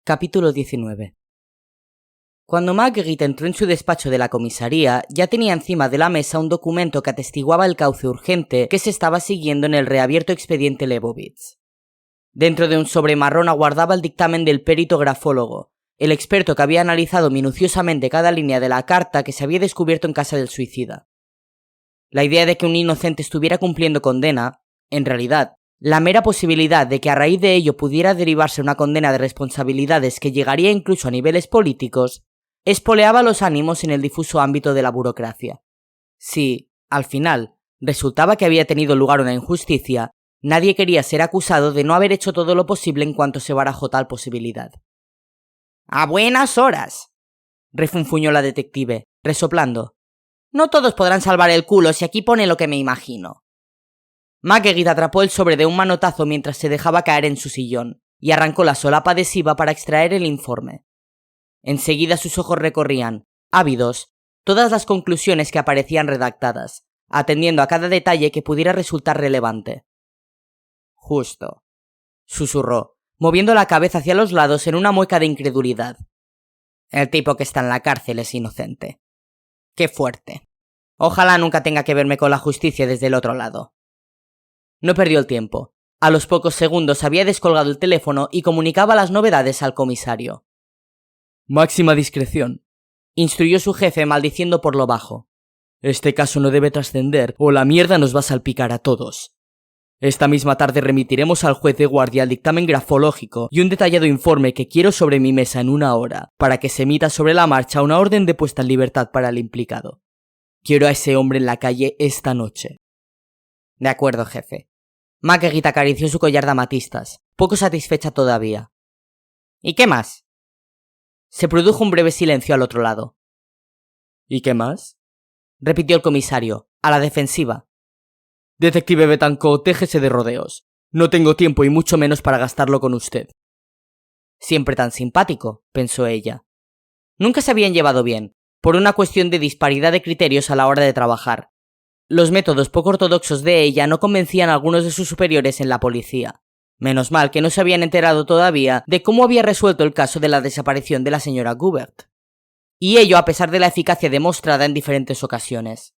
Capítulo 19. Cuando Marguerite entró en su despacho de la comisaría, ya tenía encima de la mesa un documento que atestiguaba el cauce urgente que se estaba siguiendo en el reabierto expediente Leibowitz. Dentro de un sobre marrón aguardaba el dictamen del perito grafólogo, el experto que había analizado minuciosamente cada línea de la carta que se había descubierto en casa del suicida. La idea de que un inocente estuviera cumpliendo condena, en realidad, la mera posibilidad de que a raíz de ello pudiera derivarse una condena de responsabilidades que llegaría incluso a niveles políticos, espoleaba los ánimos en el difuso ámbito de la burocracia. Si, al final, resultaba que había tenido lugar una injusticia, nadie quería ser acusado de no haber hecho todo lo posible en cuanto se barajó tal posibilidad. «¡A buenas horas!», refunfuñó la detective, resoplando. «No todos podrán salvar el culo si aquí pone lo que me imagino». Marguerite atrapó el sobre de un manotazo mientras se dejaba caer en su sillón, y arrancó la solapa adhesiva para extraer el informe. Enseguida sus ojos recorrían, ávidos, todas las conclusiones que aparecían redactadas, atendiendo a cada detalle que pudiera resultar relevante. «Justo», susurró, moviendo la cabeza hacia los lados en una mueca de incredulidad. «El tipo que está en la cárcel es inocente. Qué fuerte. Ojalá nunca tenga que verme con la justicia desde el otro lado». No perdió el tiempo. A los pocos segundos había descolgado el teléfono y comunicaba las novedades al comisario. «Máxima discreción», instruyó su jefe maldiciendo por lo bajo. «Este caso no debe trascender o la mierda nos va a salpicar a todos. Esta misma tarde remitiremos al juez de guardia el dictamen grafológico y un detallado informe que quiero sobre mi mesa en 1 hora, para que se emita sobre la marcha una orden de puesta en libertad para el implicado. Quiero a ese hombre en la calle esta noche». «De acuerdo, jefe». Marguerite acarició su collar de amatistas, poco satisfecha todavía. «¿Y qué más?». Se produjo un breve silencio al otro lado. «¿Y qué más?», repitió el comisario, a la defensiva. «Detective Betancourt, déjese de rodeos. No tengo tiempo y mucho menos para gastarlo con usted». Siempre tan simpático, pensó ella. Nunca se habían llevado bien, por una cuestión de disparidad de criterios a la hora de trabajar. Los métodos poco ortodoxos de ella no convencían a algunos de sus superiores en la policía. Menos mal que no se habían enterado todavía de cómo había resuelto el caso de la desaparición de la señora Goubert. Y ello a pesar de la eficacia demostrada en diferentes ocasiones.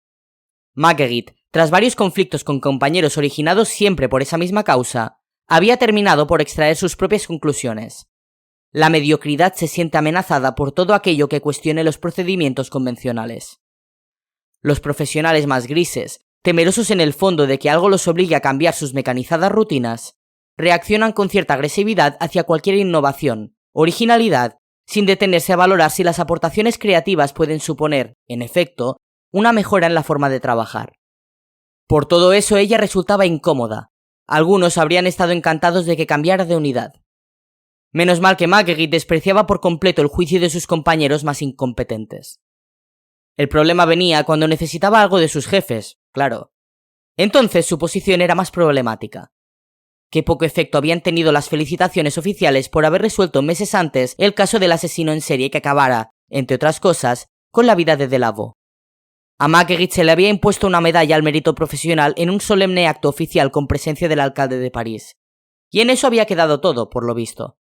Marguerite, tras varios conflictos con compañeros originados siempre por esa misma causa, había terminado por extraer sus propias conclusiones. La mediocridad se siente amenazada por todo aquello que cuestione los procedimientos convencionales. Los profesionales más grises, temerosos en el fondo de que algo los obligue a cambiar sus mecanizadas rutinas, reaccionan con cierta agresividad hacia cualquier innovación, originalidad, sin detenerse a valorar si las aportaciones creativas pueden suponer, en efecto, una mejora en la forma de trabajar. Por todo eso ella resultaba incómoda. Algunos habrían estado encantados de que cambiara de unidad. Menos mal que Marguerite despreciaba por completo el juicio de sus compañeros más incompetentes. El problema venía cuando necesitaba algo de sus jefes, claro. Entonces su posición era más problemática. Qué poco efecto habían tenido las felicitaciones oficiales por haber resuelto meses antes el caso del asesino en serie que acabara, entre otras cosas, con la vida de Delaveau. A Marguerite se le había impuesto una medalla al mérito profesional en un solemne acto oficial con presencia del alcalde de París. Y en eso había quedado todo, por lo visto.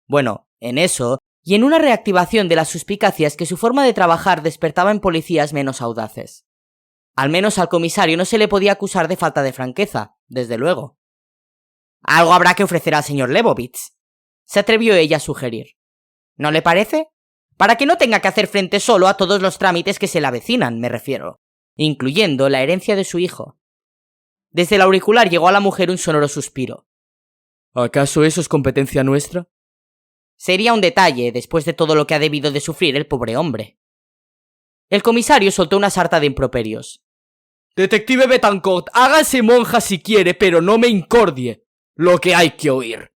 Bueno, en eso, y en una reactivación de las suspicacias que su forma de trabajar despertaba en policías menos audaces. Al menos al comisario no se le podía acusar de falta de franqueza, desde luego. «Algo habrá que ofrecer al señor Leibowitz», se atrevió ella a sugerir. «¿No le parece? Para que no tenga que hacer frente solo a todos los trámites que se le avecinan, me refiero, incluyendo la herencia de su hijo». Desde el auricular llegó a la mujer un sonoro suspiro. «¿Acaso eso es competencia nuestra?». «Sería un detalle después de todo lo que ha debido de sufrir el pobre hombre». El comisario soltó una sarta de improperios. «Detective Betancourt, hágase monja si quiere, pero no me incordie. Lo que hay que oír».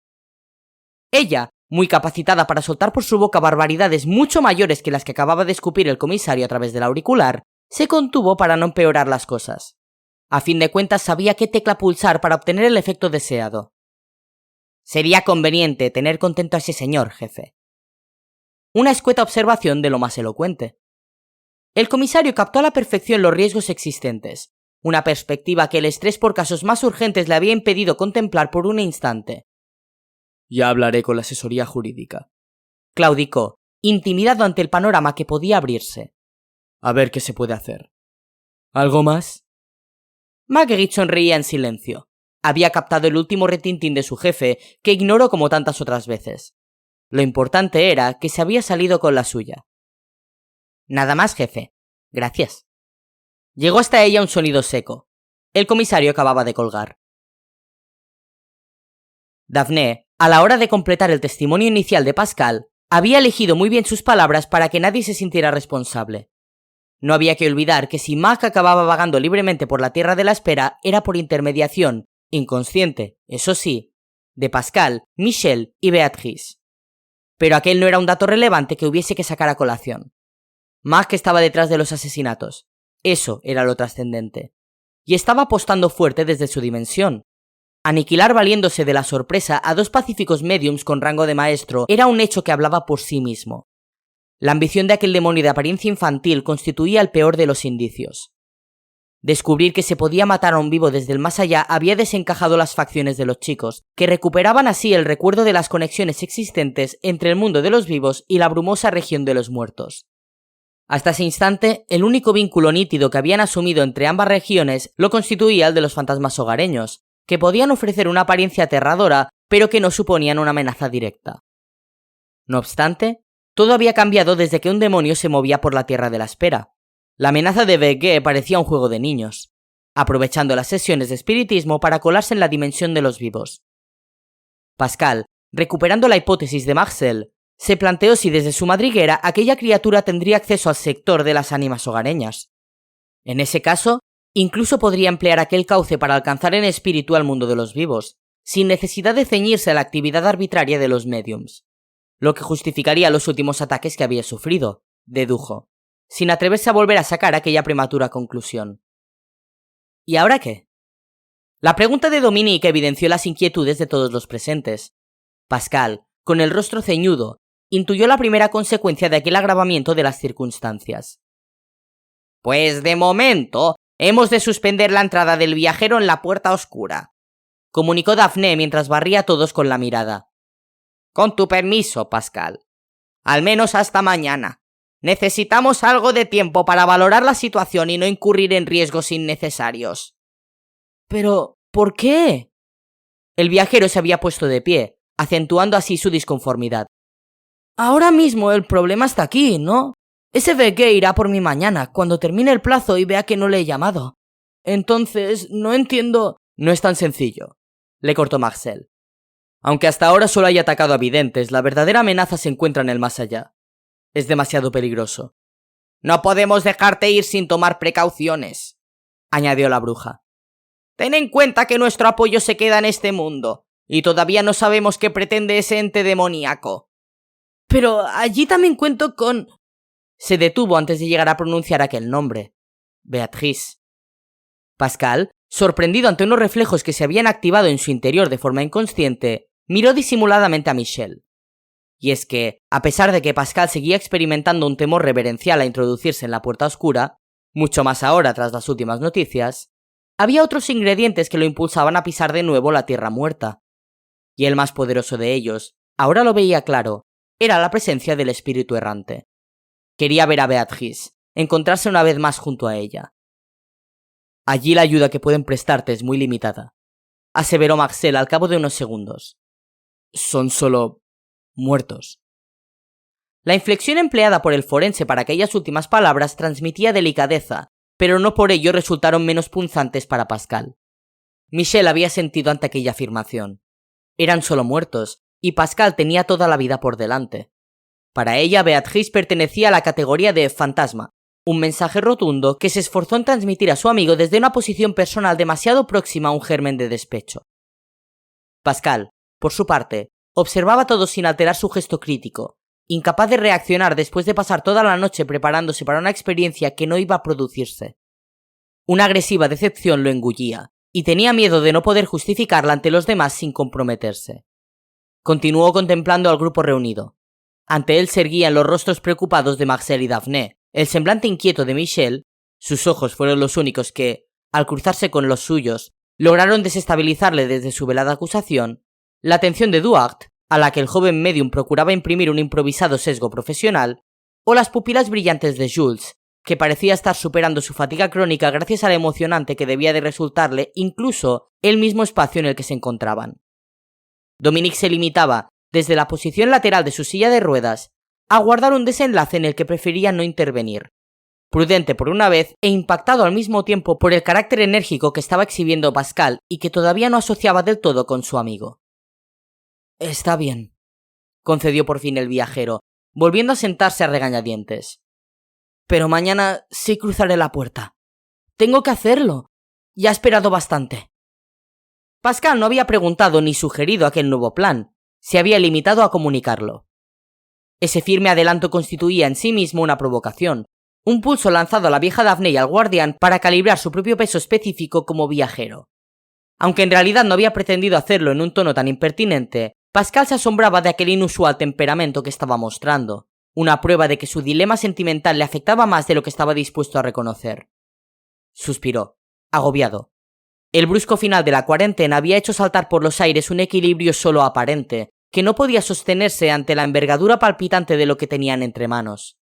Ella, muy capacitada para soltar por su boca barbaridades mucho mayores que las que acababa de escupir el comisario a través del auricular, se contuvo para no empeorar las cosas. A fin de cuentas sabía qué tecla pulsar para obtener el efecto deseado. «Sería conveniente tener contento a ese señor, jefe». Una escueta observación de lo más elocuente. El comisario captó a la perfección los riesgos existentes, una perspectiva que el estrés por casos más urgentes le había impedido contemplar por un instante. «Ya hablaré con la asesoría jurídica», claudicó, intimidado ante el panorama que podía abrirse. A ver qué se puede hacer. ¿Algo más? Marguerite sonreía en silencio. Había captado el último retintín de su jefe, que ignoró como tantas otras veces. Lo importante era que se había salido con la suya. Nada más, jefe. Gracias. Llegó hasta ella un sonido seco. El comisario acababa de colgar. Daphne, a la hora de completar el testimonio inicial de Pascal, había elegido muy bien sus palabras para que nadie se sintiera responsable. No había que olvidar que si Marc acababa vagando libremente por la Tierra de la Espera era por intermediación, inconsciente, eso sí, de Pascal, Michel y Beatrice. Pero aquel no era un dato relevante que hubiese que sacar a colación. Marc estaba detrás de los asesinatos. Eso era lo trascendente. Y estaba apostando fuerte desde su dimensión. Aniquilar valiéndose de la sorpresa a dos pacíficos médiums con rango de maestro era un hecho que hablaba por sí mismo. La ambición de aquel demonio de apariencia infantil constituía el peor de los indicios. Descubrir que se podía matar a un vivo desde el más allá había desencajado las facciones de los chicos, que recuperaban así el recuerdo de las conexiones existentes entre el mundo de los vivos y la brumosa región de los muertos. Hasta ese instante, el único vínculo nítido que habían asumido entre ambas regiones lo constituía el de los fantasmas hogareños, que podían ofrecer una apariencia aterradora, pero que no suponían una amenaza directa. No obstante, todo había cambiado desde que un demonio se movía por la Tierra de la Espera. La amenaza de Beguet parecía un juego de niños, aprovechando las sesiones de espiritismo para colarse en la dimensión de los vivos. Pascal, recuperando la hipótesis de Marcel, se planteó si desde su madriguera aquella criatura tendría acceso al sector de las ánimas hogareñas. En ese caso, incluso podría emplear aquel cauce para alcanzar en espíritu al mundo de los vivos, sin necesidad de ceñirse a la actividad arbitraria de los médiums, lo que justificaría los últimos ataques que había sufrido, dedujo, sin atreverse a volver a sacar aquella prematura conclusión. ¿Y ahora qué? La pregunta de Dominique evidenció las inquietudes de todos los presentes. Pascal, con el rostro ceñudo, intuyó la primera consecuencia de aquel agravamiento de las circunstancias. Pues de momento, hemos de suspender la entrada del viajero en la puerta oscura, comunicó Daphne mientras barría a todos con la mirada. Con tu permiso, Pascal. Al menos hasta mañana. Necesitamos algo de tiempo para valorar la situación y no incurrir en riesgos innecesarios. Pero, ¿por qué? El viajero se había puesto de pie, acentuando así su disconformidad. Ahora mismo el problema está aquí, ¿no? Ese Beguet irá por mí mañana, cuando termine el plazo y vea que no le he llamado. Entonces, no entiendo... No es tan sencillo, le cortó Marcel. Aunque hasta ahora solo haya atacado a videntes, la verdadera amenaza se encuentra en el más allá. Es demasiado peligroso. No podemos dejarte ir sin tomar precauciones, añadió la bruja. Ten en cuenta que nuestro apoyo se queda en este mundo, y todavía no sabemos qué pretende ese ente demoníaco. Pero allí también cuento con... Se detuvo antes de llegar a pronunciar aquel nombre. Beatrice. Pascal, sorprendido ante unos reflejos que se habían activado en su interior de forma inconsciente, miró disimuladamente a Michel. Y es que, a pesar de que Pascal seguía experimentando un temor reverencial a introducirse en la puerta oscura, mucho más ahora tras las últimas noticias, había otros ingredientes que lo impulsaban a pisar de nuevo la tierra muerta. Y el más poderoso de ellos, ahora lo veía claro, era la presencia del espíritu errante. Quería ver a Beatrice, encontrarse una vez más junto a ella. Allí la ayuda que pueden prestarte es muy limitada, aseveró Marcel al cabo de unos segundos. Son solo... muertos. La inflexión empleada por el forense para aquellas últimas palabras transmitía delicadeza, pero no por ello resultaron menos punzantes para Pascal. Michel había sentido ante aquella afirmación. Eran solo muertos, y Pascal tenía toda la vida por delante. Para ella, Beatrice pertenecía a la categoría de fantasma, un mensaje rotundo que se esforzó en transmitir a su amigo desde una posición personal demasiado próxima a un germen de despecho. Pascal, por su parte, observaba todo sin alterar su gesto crítico, incapaz de reaccionar después de pasar toda la noche preparándose para una experiencia que no iba a producirse. Una agresiva decepción lo engullía, y tenía miedo de no poder justificarla ante los demás sin comprometerse. Continuó contemplando al grupo reunido. Ante él se erguían los rostros preocupados de Marcel y Daphne, el semblante inquieto de Michel. Sus ojos fueron los únicos que, al cruzarse con los suyos, lograron desestabilizarle desde su velada acusación. La atención de Duarte, a la que el joven medium procuraba imprimir un improvisado sesgo profesional, o las pupilas brillantes de Jules, que parecía estar superando su fatiga crónica gracias a lo emocionante que debía de resultarle incluso el mismo espacio en el que se encontraban. Dominique se limitaba, desde la posición lateral de su silla de ruedas, a guardar un desenlace en el que prefería no intervenir, prudente por una vez e impactado al mismo tiempo por el carácter enérgico que estaba exhibiendo Pascal y que todavía no asociaba del todo con su amigo. «Está bien», concedió por fin el viajero, volviendo a sentarse a regañadientes. «Pero mañana sí cruzaré la puerta. Tengo que hacerlo. Ya he esperado bastante». Pascal no había preguntado ni sugerido aquel nuevo plan, se había limitado a comunicarlo. Ese firme adelanto constituía en sí mismo una provocación, un pulso lanzado a la vieja Daphne y al guardián para calibrar su propio peso específico como viajero. Aunque en realidad no había pretendido hacerlo en un tono tan impertinente, Pascal se asombraba de aquel inusual temperamento que estaba mostrando, una prueba de que su dilema sentimental le afectaba más de lo que estaba dispuesto a reconocer. Suspiró, agobiado. El brusco final de la cuarentena había hecho saltar por los aires un equilibrio solo aparente, que no podía sostenerse ante la envergadura palpitante de lo que tenían entre manos.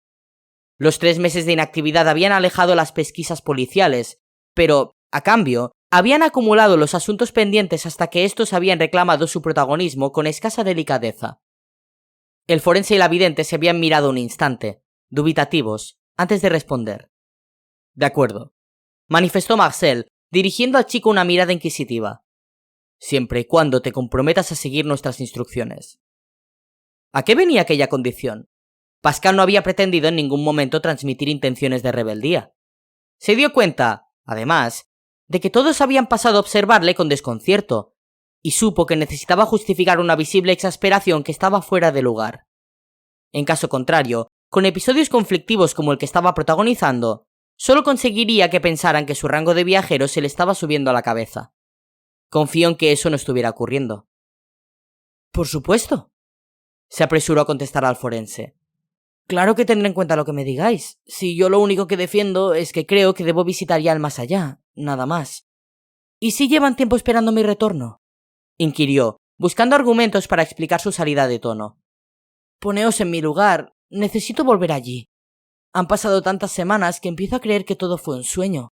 Los 3 meses de inactividad habían alejado las pesquisas policiales, pero, a cambio, habían acumulado los asuntos pendientes hasta que estos habían reclamado su protagonismo con escasa delicadeza. El forense y la vidente se habían mirado un instante, dubitativos, antes de responder. «De acuerdo», manifestó Marcel, dirigiendo al chico una mirada inquisitiva. «Siempre y cuando te comprometas a seguir nuestras instrucciones». ¿A qué venía aquella condición? Pascal no había pretendido en ningún momento transmitir intenciones de rebeldía. Se dio cuenta, además, de que todos habían pasado a observarle con desconcierto, y supo que necesitaba justificar una visible exasperación que estaba fuera de lugar. En caso contrario, con episodios conflictivos como el que estaba protagonizando, solo conseguiría que pensaran que su rango de viajero se le estaba subiendo a la cabeza. Confío en que eso no estuviera ocurriendo. «Por supuesto», se apresuró a contestar al forense. «Claro que tendré en cuenta lo que me digáis, si yo lo único que defiendo es que creo que debo visitar ya el más allá, nada más». «¿Y si llevan tiempo esperando mi retorno?», inquirió, buscando argumentos para explicar su salida de tono. «Poneos en mi lugar, necesito volver allí. Han pasado tantas semanas que empiezo a creer que todo fue un sueño.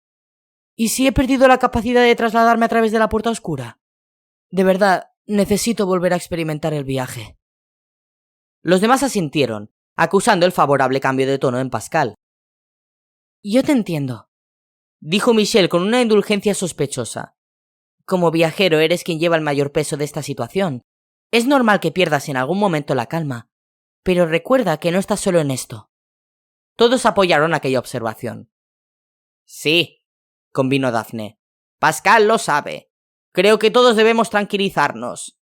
¿Y si he perdido la capacidad de trasladarme a través de la puerta oscura? De verdad, necesito volver a experimentar el viaje». Los demás asintieron, acusando el favorable cambio de tono en Pascal. «Yo te entiendo», dijo Michel con una indulgencia sospechosa. «Como viajero eres quien lleva el mayor peso de esta situación. Es normal que pierdas en algún momento la calma, pero recuerda que no estás solo en esto». Todos apoyaron aquella observación. «Sí», convino Daphne. «Pascal lo sabe. Creo que todos debemos tranquilizarnos».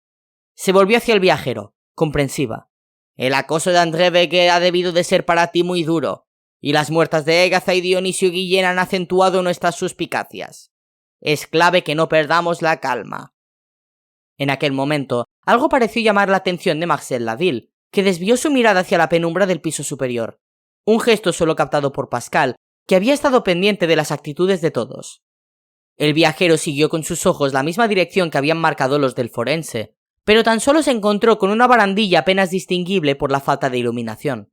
Se volvió hacia el viajero, comprensiva. «El acoso de André Beguet ha debido de ser para ti muy duro, y las muertas de Égatha y Dionisio Guillén han acentuado nuestras suspicacias. Es clave que no perdamos la calma». En aquel momento, algo pareció llamar la atención de Marcel Laville, que desvió su mirada hacia la penumbra del piso superior. Un gesto solo captado por Pascal, que había estado pendiente de las actitudes de todos. El viajero siguió con sus ojos la misma dirección que habían marcado los del forense, pero tan solo se encontró con una barandilla apenas distinguible por la falta de iluminación.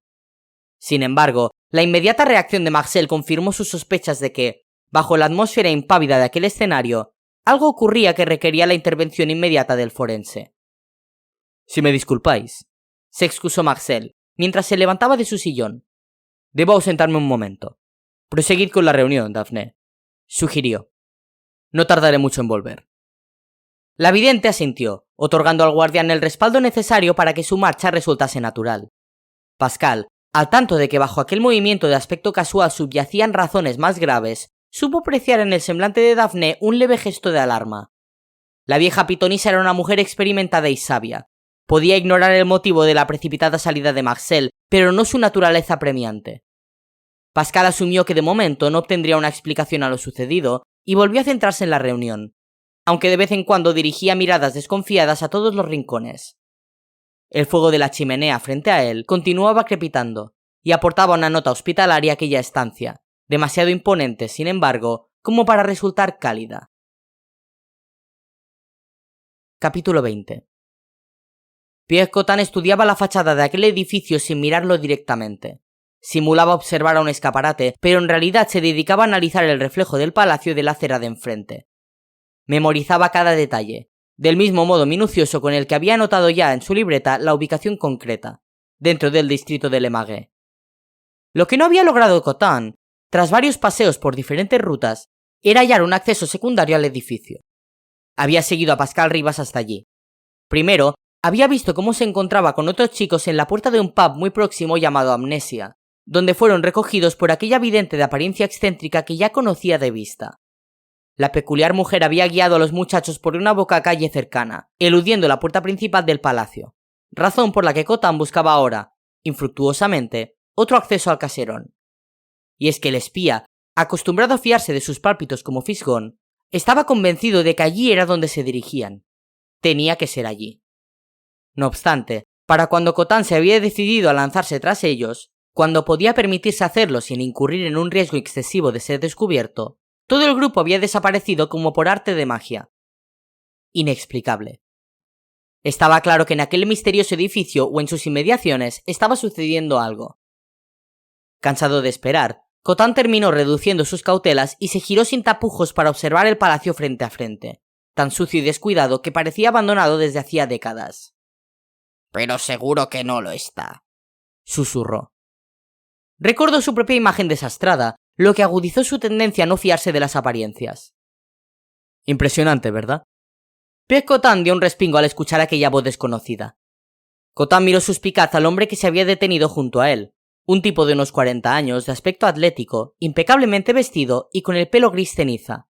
Sin embargo, la inmediata reacción de Marcel confirmó sus sospechas de que, bajo la atmósfera impávida de aquel escenario, algo ocurría que requería la intervención inmediata del forense. «Si me disculpáis», se excusó Marcel, mientras se levantaba de su sillón. «Debo ausentarme un momento. Proseguid con la reunión, Daphne», sugirió. «No tardaré mucho en volver». La vidente asintió, otorgando al guardián el respaldo necesario para que su marcha resultase natural. Pascal, al tanto de que bajo aquel movimiento de aspecto casual subyacían razones más graves, supo apreciar en el semblante de Daphne un leve gesto de alarma. La vieja pitonisa era una mujer experimentada y sabia. Podía ignorar el motivo de la precipitada salida de Marcel, pero no su naturaleza apremiante. Pascal asumió que de momento no obtendría una explicación a lo sucedido y volvió a centrarse en la reunión, aunque de vez en cuando dirigía miradas desconfiadas a todos los rincones. El fuego de la chimenea frente a él continuaba crepitando y aportaba una nota hospitalaria a aquella estancia, demasiado imponente, sin embargo, como para resultar cálida. Capítulo 20. Pierre Cotin estudiaba la fachada de aquel edificio sin mirarlo directamente. Simulaba observar a un escaparate, pero en realidad se dedicaba a analizar el reflejo del palacio de la acera de enfrente. Memorizaba cada detalle, del mismo modo minucioso con el que había anotado ya en su libreta la ubicación concreta, dentro del distrito de Le Marais. Lo que no había logrado Cotin, tras varios paseos por diferentes rutas, era hallar un acceso secundario al edificio. Había seguido a Pascal Rivas hasta allí. Primero, había visto cómo se encontraba con otros chicos en la puerta de un pub muy próximo llamado Amnesia, donde fueron recogidos por aquella vidente de apariencia excéntrica que ya conocía de vista. La peculiar mujer había guiado a los muchachos por una boca calle cercana, eludiendo la puerta principal del palacio, razón por la que Cotin buscaba ahora, infructuosamente, otro acceso al caserón. Y es que el espía, acostumbrado a fiarse de sus pálpitos como fisgón, estaba convencido de que allí era donde se dirigían. Tenía que ser allí. No obstante, para cuando Cotin se había decidido a lanzarse tras ellos, cuando podía permitirse hacerlo sin incurrir en un riesgo excesivo de ser descubierto, todo el grupo había desaparecido como por arte de magia. Inexplicable. Estaba claro que en aquel misterioso edificio o en sus inmediaciones estaba sucediendo algo. Cansado de esperar, Cotin terminó reduciendo sus cautelas y se giró sin tapujos para observar el palacio frente a frente, tan sucio y descuidado que parecía abandonado desde hacía décadas. «Pero seguro que no lo está», susurró. Recordó su propia imagen desastrada, lo que agudizó su tendencia a no fiarse de las apariencias. Impresionante, ¿verdad? Pierre Cotin dio un respingo al escuchar aquella voz desconocida. Cotin miró suspicaz al hombre que se había detenido junto a él, un tipo de unos 40 años, de aspecto atlético, impecablemente vestido y con el pelo gris ceniza.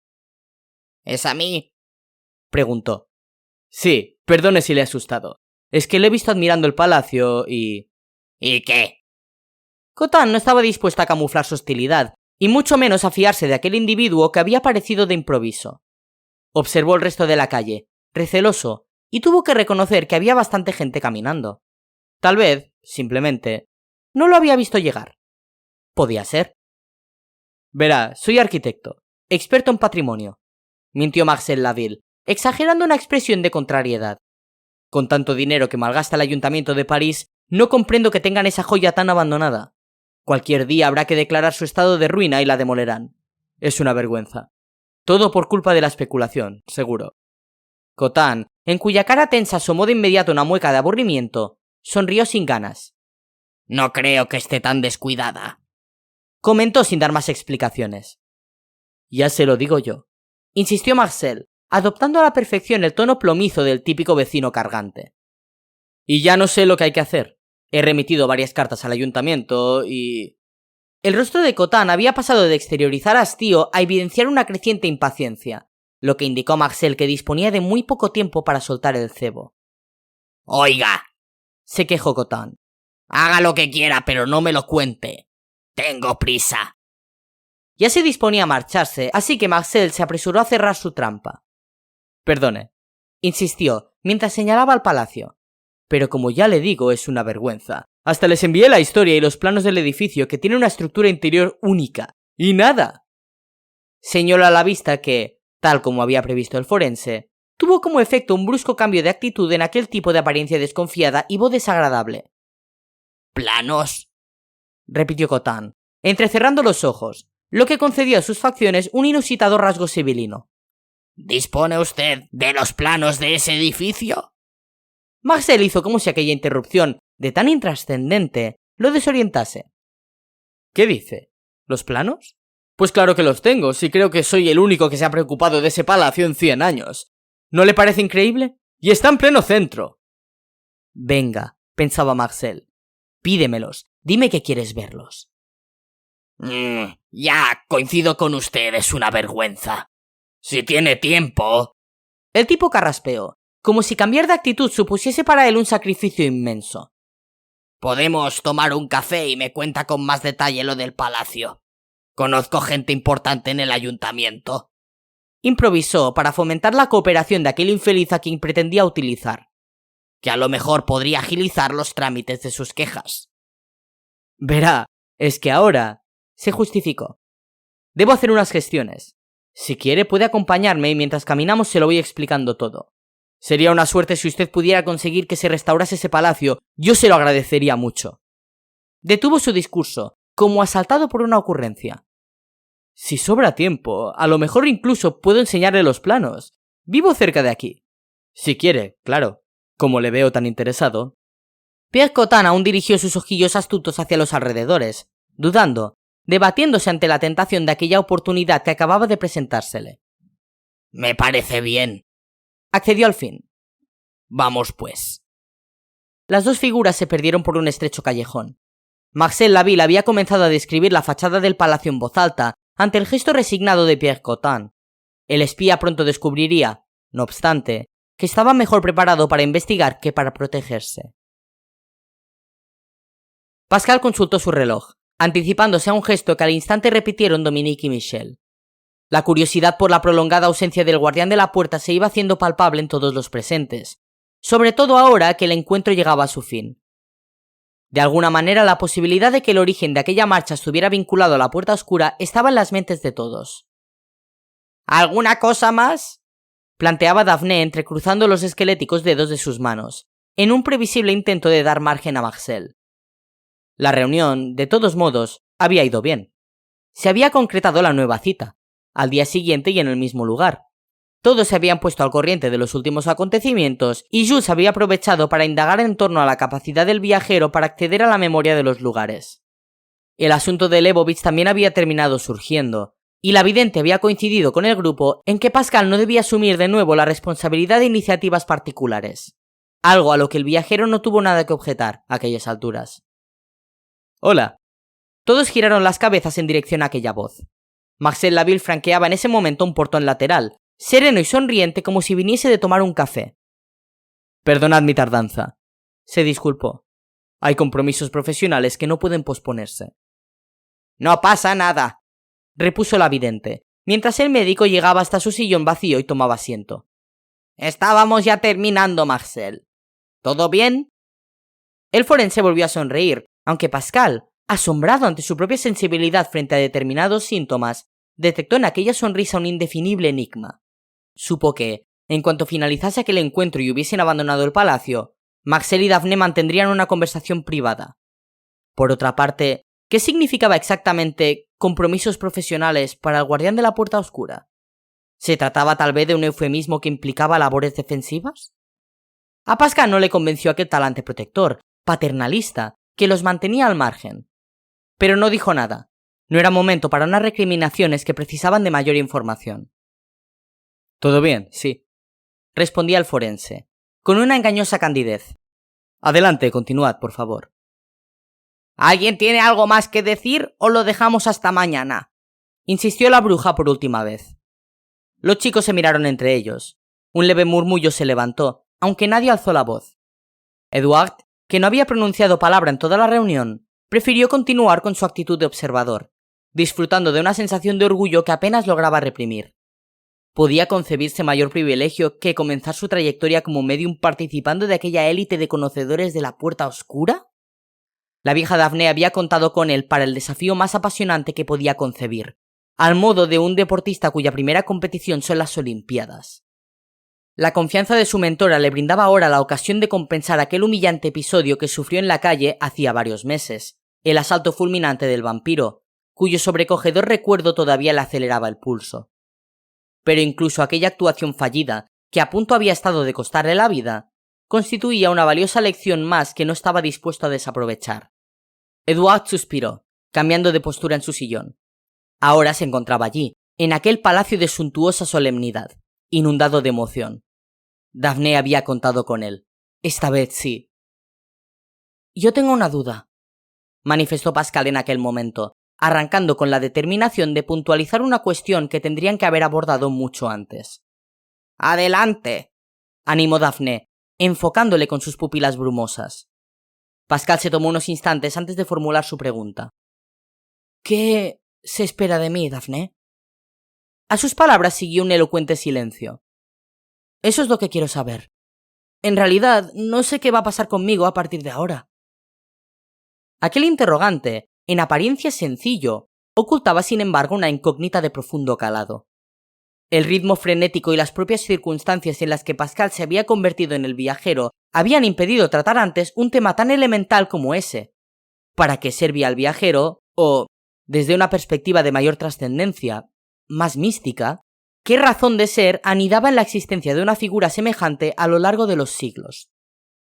«¿Es a mí?», preguntó. «Sí, perdone si le he asustado. Es que le he visto admirando el palacio y...» «¿Y qué?». Cotin no estaba dispuesto a camuflar su hostilidad, y mucho menos a fiarse de aquel individuo que había aparecido de improviso. Observó el resto de la calle, receloso, y tuvo que reconocer que había bastante gente caminando. Tal vez, simplemente, no lo había visto llegar. Podía ser. «Verá, soy arquitecto, experto en patrimonio», mintió Marcel Laville, exagerando una expresión de contrariedad. «Con tanto dinero que malgasta el ayuntamiento de París, no comprendo que tengan esa joya tan abandonada. Cualquier día habrá que declarar su estado de ruina y la demolerán. Es una vergüenza. Todo por culpa de la especulación, seguro». Cotin, en cuya cara tensa asomó de inmediato una mueca de aburrimiento, sonrió sin ganas. «No creo que esté tan descuidada», comentó sin dar más explicaciones. «Ya se lo digo yo», insistió Marcel, adoptando a la perfección el tono plomizo del típico vecino cargante. «Y ya no sé lo que hay que hacer. He remitido varias cartas al ayuntamiento y...». El rostro de Cotin había pasado de exteriorizar hastío a evidenciar una creciente impaciencia, lo que indicó a Marcel que disponía de muy poco tiempo para soltar el cebo. «Oiga», se quejó Cotin, «haga lo que quiera, pero no me lo cuente. Tengo prisa». Ya se disponía a marcharse, así que Marcel se apresuró a cerrar su trampa. «Perdone», insistió, mientras señalaba al palacio. «Pero como ya le digo, es una vergüenza. Hasta les envié la historia y los planos del edificio, que tiene una estructura interior única. ¡Y nada!». Señaló a la vista que, tal como había previsto el forense, tuvo como efecto un brusco cambio de actitud en aquel tipo de apariencia desconfiada y voz desagradable. «¿Planos?», repitió Cotin, entrecerrando los ojos, lo que concedió a sus facciones un inusitado rasgo sibilino. «¿Dispone usted de los planos de ese edificio?». Marcel hizo como si aquella interrupción, de tan intrascendente, lo desorientase. «¿Qué dice? ¿Los planos? Pues claro que los tengo, si creo que soy el único que se ha preocupado de ese palacio en 100 años. ¿No le parece increíble? Y está en pleno centro». «Venga», pensaba Marcel, «pídemelos, dime que quieres verlos». Ya, coincido con usted, es una vergüenza. Si tiene tiempo... El tipo carraspeó, como si cambiar de actitud supusiese para él un sacrificio inmenso. «Podemos tomar un café y me cuenta con más detalle lo del palacio. Conozco gente importante en el ayuntamiento». Improvisó para fomentar la cooperación de aquel infeliz a quien pretendía utilizar. «Que a lo mejor podría agilizar los trámites de sus quejas». «Verá, es que ahora...», se justificó. «Debo hacer unas gestiones. Si quiere puede acompañarme y mientras caminamos se lo voy explicando todo». Sería una suerte si usted pudiera conseguir que se restaurase ese palacio. Yo se lo agradecería mucho. Detuvo su discurso, como asaltado por una ocurrencia. Si sobra tiempo, a lo mejor incluso puedo enseñarle los planos. Vivo cerca de aquí. Si quiere, claro. Como le veo tan interesado. Pierre Cotin aún dirigió sus ojillos astutos hacia los alrededores, dudando, debatiéndose ante la tentación de aquella oportunidad que acababa de presentársele. Me parece bien. Accedió al fin. Vamos pues. Las dos figuras se perdieron por un estrecho callejón. Marcel Laville había comenzado a describir la fachada del palacio en voz alta, ante el gesto resignado de Pierre Cotin. El espía pronto descubriría, no obstante, que estaba mejor preparado para investigar que para protegerse. Pascal consultó su reloj, anticipándose a un gesto que al instante repitieron Dominique y Michel. La curiosidad por la prolongada ausencia del guardián de la puerta se iba haciendo palpable en todos los presentes, sobre todo ahora que el encuentro llegaba a su fin. De alguna manera, la posibilidad de que el origen de aquella marcha estuviera vinculado a la puerta oscura estaba en las mentes de todos. ¿Alguna cosa más?, planteaba Daphné entrecruzando los esqueléticos dedos de sus manos, en un previsible intento de dar margen a Marcel. La reunión, de todos modos, había ido bien. Se había concretado la nueva cita, al día siguiente y en el mismo lugar. Todos se habían puesto al corriente de los últimos acontecimientos y Jules había aprovechado para indagar en torno a la capacidad del viajero para acceder a la memoria de los lugares. El asunto de Lebovitz también había terminado surgiendo, y la vidente había coincidido con el grupo en que Pascal no debía asumir de nuevo la responsabilidad de iniciativas particulares, algo a lo que el viajero no tuvo nada que objetar a aquellas alturas. «Hola». Todos giraron las cabezas en dirección a aquella voz. Marcel Laville franqueaba en ese momento un portón lateral, sereno y sonriente como si viniese de tomar un café. «Perdonad mi tardanza», se disculpó. «Hay compromisos profesionales que no pueden posponerse». «No pasa nada», repuso la vidente, mientras el médico llegaba hasta su sillón vacío y tomaba asiento. «Estábamos ya terminando, Marcel. ¿Todo bien?» El forense volvió a sonreír, aunque Pascal, asombrado ante su propia sensibilidad frente a determinados síntomas, detectó en aquella sonrisa un indefinible enigma. Supo que, en cuanto finalizase aquel encuentro y hubiesen abandonado el palacio, Marcel y Daphné mantendrían una conversación privada. Por otra parte, ¿qué significaba exactamente compromisos profesionales para el guardián de la puerta oscura? ¿Se trataba tal vez de un eufemismo que implicaba labores defensivas? A Pascal no le convenció aquel talante protector, paternalista, que los mantenía al margen. Pero no dijo nada. No era momento para unas recriminaciones que precisaban de mayor información. «Todo bien, sí», respondía el forense, con una engañosa candidez. «Adelante, continuad, por favor». ¿Alguien tiene algo más que decir o lo dejamos hasta mañana?, insistió la bruja por última vez. Los chicos se miraron entre ellos. Un leve murmullo se levantó, aunque nadie alzó la voz. Edward, que no había pronunciado palabra en toda la reunión, prefirió continuar con su actitud de observador, disfrutando de una sensación de orgullo que apenas lograba reprimir. ¿Podía concebirse mayor privilegio que comenzar su trayectoria como medium participando de aquella élite de conocedores de la puerta oscura? La vieja Daphné había contado con él para el desafío más apasionante que podía concebir, al modo de un deportista cuya primera competición son las Olimpiadas. La confianza de su mentora le brindaba ahora la ocasión de compensar aquel humillante episodio que sufrió en la calle hacía varios meses, el asalto fulminante del vampiro, cuyo sobrecogedor recuerdo todavía le aceleraba el pulso. Pero incluso aquella actuación fallida, que a punto había estado de costarle la vida, constituía una valiosa lección más que no estaba dispuesto a desaprovechar. Edward suspiró, cambiando de postura en su sillón. Ahora se encontraba allí, en aquel palacio de suntuosa solemnidad, inundado de emoción. Daphné había contado con él. Esta vez sí. «Yo tengo una duda», manifestó Pascal en aquel momento, arrancando con la determinación de puntualizar una cuestión que tendrían que haber abordado mucho antes. «Adelante», animó Daphné, enfocándole con sus pupilas brumosas. Pascal se tomó unos instantes antes de formular su pregunta. «¿Qué se espera de mí, Daphné?» A sus palabras siguió un elocuente silencio. «Eso es lo que quiero saber. En realidad, no sé qué va a pasar conmigo a partir de ahora». Aquel interrogante, en apariencia sencillo, ocultaba sin embargo una incógnita de profundo calado. El ritmo frenético y las propias circunstancias en las que Pascal se había convertido en el viajero habían impedido tratar antes un tema tan elemental como ese. ¿Para qué servía el viajero? O, desde una perspectiva de mayor trascendencia, más mística, ¿qué razón de ser anidaba en la existencia de una figura semejante a lo largo de los siglos?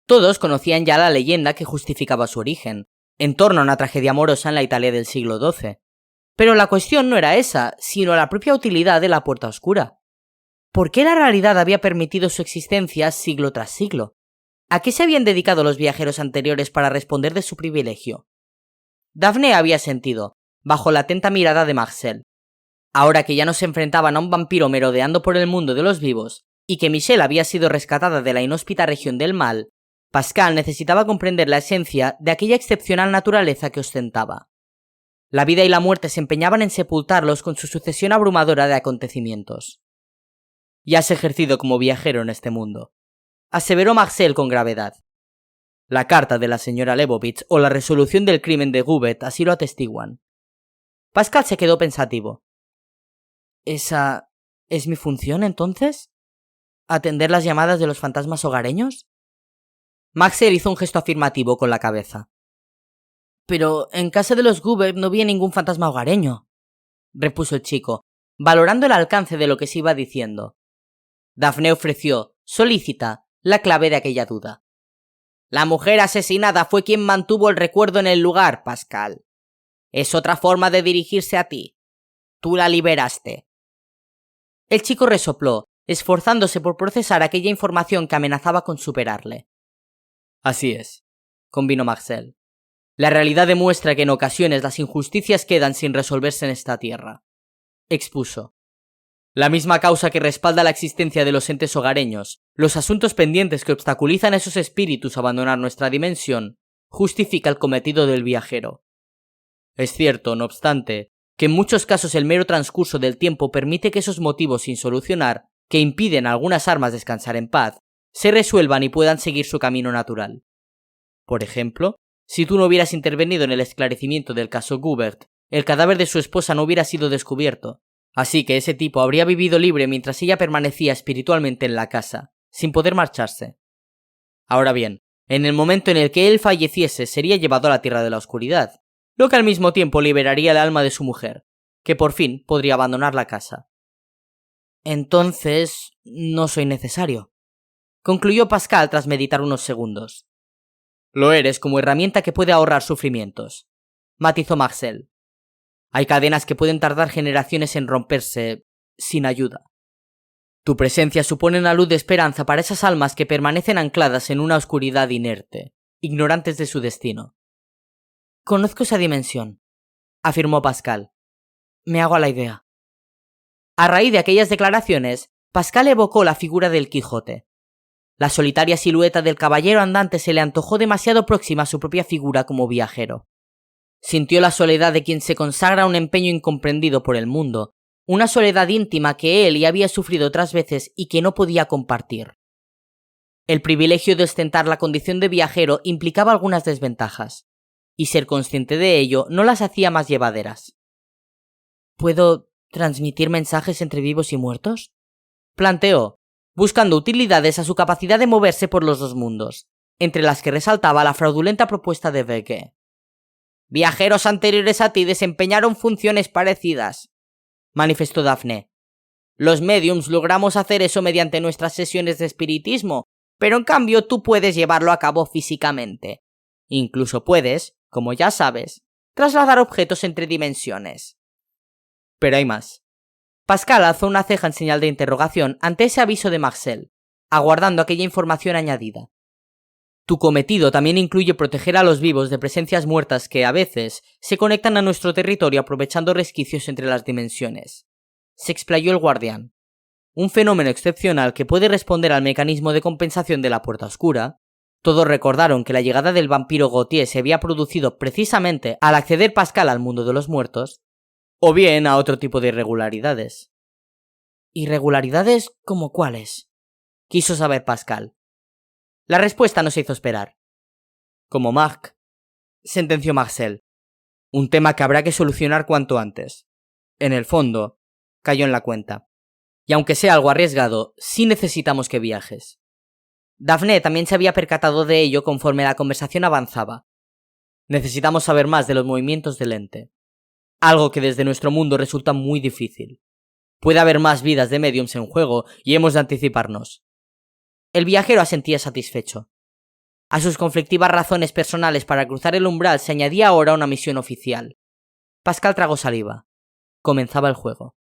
Todos conocían ya la leyenda que justificaba su origen, en torno a una tragedia amorosa en la Italia del siglo XII. Pero la cuestión no era esa, sino la propia utilidad de la puerta oscura. ¿Por qué la realidad había permitido su existencia siglo tras siglo? ¿A qué se habían dedicado los viajeros anteriores para responder de su privilegio? Daphne había sentido, bajo la atenta mirada de Marcel. Ahora que ya no se enfrentaban a un vampiro merodeando por el mundo de los vivos, y que Michelle había sido rescatada de la inhóspita región del mal, Pascal necesitaba comprender la esencia de aquella excepcional naturaleza que ostentaba. La vida y la muerte se empeñaban en sepultarlos con su sucesión abrumadora de acontecimientos. «Ya has ejercido como viajero en este mundo», aseveró Marcel con gravedad. La carta de la señora Lebovitz o la resolución del crimen de Gubet así lo atestiguan. Pascal se quedó pensativo. ¿Esa es mi función, entonces? ¿Atender las llamadas de los fantasmas hogareños? Marcel hizo un gesto afirmativo con la cabeza. Pero en casa de los Gubert no vi ningún fantasma hogareño, repuso el chico, valorando el alcance de lo que se iba diciendo. Daphne ofreció, solícita, la clave de aquella duda. La mujer asesinada fue quien mantuvo el recuerdo en el lugar, Pascal. Es otra forma de dirigirse a ti. Tú la liberaste. El chico resopló, esforzándose por procesar aquella información que amenazaba con superarle. Así es, convino Marcel. La realidad demuestra que en ocasiones las injusticias quedan sin resolverse en esta tierra. Expuso. La misma causa que respalda la existencia de los entes hogareños, los asuntos pendientes que obstaculizan a esos espíritus a abandonar nuestra dimensión, justifica el cometido del viajero. Es cierto, no obstante, que en muchos casos el mero transcurso del tiempo permite que esos motivos sin solucionar, que impiden a algunas almas descansar en paz, se resuelvan y puedan seguir su camino natural. Por ejemplo, si tú no hubieras intervenido en el esclarecimiento del caso Gubert, el cadáver de su esposa no hubiera sido descubierto, así que ese tipo habría vivido libre mientras ella permanecía espiritualmente en la casa, sin poder marcharse. Ahora bien, en el momento en el que él falleciese sería llevado a la tierra de la oscuridad, lo que al mismo tiempo liberaría el alma de su mujer, que por fin podría abandonar la casa. Entonces, no soy necesario, concluyó Pascal tras meditar unos segundos. Lo eres como herramienta que puede ahorrar sufrimientos, matizó Marcel. Hay cadenas que pueden tardar generaciones en romperse sin ayuda. Tu presencia supone una luz de esperanza para esas almas que permanecen ancladas en una oscuridad inerte, ignorantes de su destino. Conozco esa dimensión, afirmó Pascal. Me hago a la idea. A raíz de aquellas declaraciones, Pascal evocó la figura del Quijote. La solitaria silueta del caballero andante se le antojó demasiado próxima a su propia figura como viajero. Sintió la soledad de quien se consagra a un empeño incomprendido por el mundo, una soledad íntima que él ya había sufrido otras veces y que no podía compartir. El privilegio de ostentar la condición de viajero implicaba algunas desventajas, y ser consciente de ello no las hacía más llevaderas. ¿Puedo transmitir mensajes entre vivos y muertos? Planteó, buscando utilidades a su capacidad de moverse por los dos mundos, entre las que resaltaba la fraudulenta propuesta de Beke. Viajeros anteriores a ti desempeñaron funciones parecidas, manifestó Daphne. Los mediums logramos hacer eso mediante nuestras sesiones de espiritismo, pero en cambio tú puedes llevarlo a cabo físicamente. Incluso puedes, como ya sabes, trasladar objetos entre dimensiones. Pero hay más. Pascal alzó una ceja en señal de interrogación ante ese aviso de Marcel, aguardando aquella información añadida. Tu cometido también incluye proteger a los vivos de presencias muertas que, a veces, se conectan a nuestro territorio aprovechando resquicios entre las dimensiones. Se explayó el guardián. Un fenómeno excepcional que puede responder al mecanismo de compensación de la puerta oscura. Todos recordaron que la llegada del vampiro Gautier se había producido precisamente al acceder Pascal al mundo de los muertos, o bien a otro tipo de irregularidades. ¿Irregularidades como cuáles?, quiso saber Pascal. La respuesta no se hizo esperar. Como Marc, sentenció Marcel. Un tema que habrá que solucionar cuanto antes. En el fondo, cayó en la cuenta. y aunque sea algo arriesgado, sí necesitamos que viajes. Daphne también se había percatado de ello conforme la conversación avanzaba. Necesitamos saber más de los movimientos del ente, algo que desde nuestro mundo resulta muy difícil. Puede haber más vidas de mediums en juego y hemos de anticiparnos. El viajero asentía satisfecho. A sus conflictivas razones personales para cruzar el umbral se añadía ahora una misión oficial. Pascal tragó saliva. Comenzaba el juego.